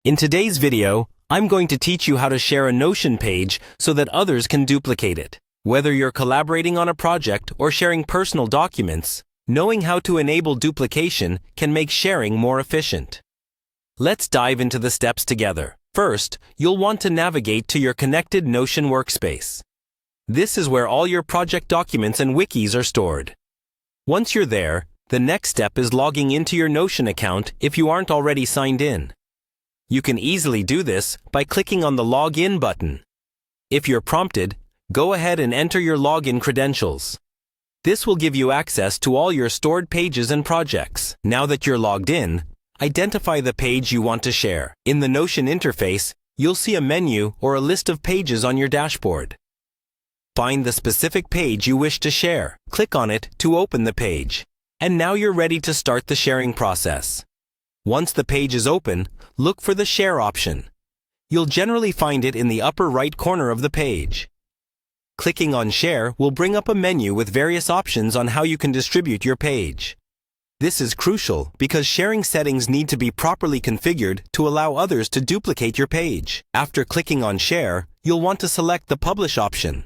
In today's video, I'm going to teach you how to share a Notion page so that others can duplicate it. Whether you're collaborating on a project or sharing personal documents, knowing how to enable duplication can make sharing more efficient. Let's dive into the steps together. First, you'll want to navigate to your connected Notion workspace. This is where all your project documents and wikis are stored. Once you're there, the next step is logging into your Notion account if you aren't already signed in. You can easily do this by clicking on the Login button. If you're prompted, go ahead and enter your login credentials. This will give you access to all your stored pages and projects. Now that you're logged in, identify the page you want to share. In the Notion interface, you'll see a menu or a list of pages on your dashboard. Find the specific page you wish to share. Click on it to open the page. And now you're ready to start the sharing process. Once the page is open, look for the Share option. You'll generally find it in the upper right corner of the page. Clicking on Share will bring up a menu with various options on how you can distribute your page. This is crucial because sharing settings need to be properly configured to allow others to duplicate your page. After clicking on Share, you'll want to select the Publish option.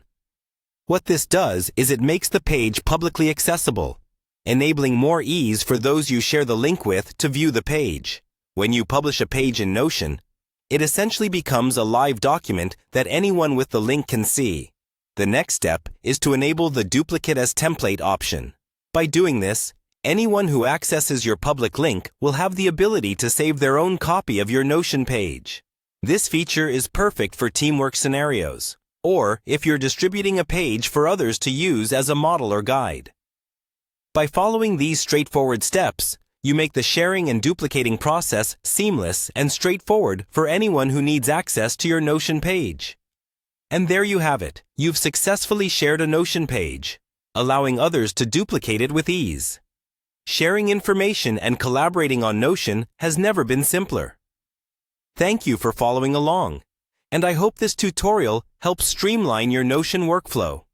What this does is it makes the page publicly accessible, enabling more ease for those you share the link with to view the page. When you publish a page in Notion, it essentially becomes a live document that anyone with the link can see. The next step is to enable the Duplicate as Template option. By doing this, anyone who accesses your public link will have the ability to save their own copy of your Notion page. This feature is perfect for teamwork scenarios, or if you're distributing a page for others to use as a model or guide. By following these straightforward steps, you make the sharing and duplicating process seamless and straightforward for anyone who needs access to your Notion page. And there you have it. You've successfully shared a Notion page, allowing others to duplicate it with ease. Sharing information and collaborating on Notion has never been simpler. Thank you for following along, and I hope this tutorial helps streamline your Notion workflow.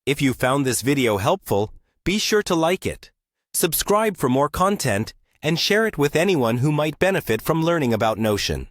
If you found this video helpful, be sure to like it, subscribe for more content, and share it with anyone who might benefit from learning about Notion.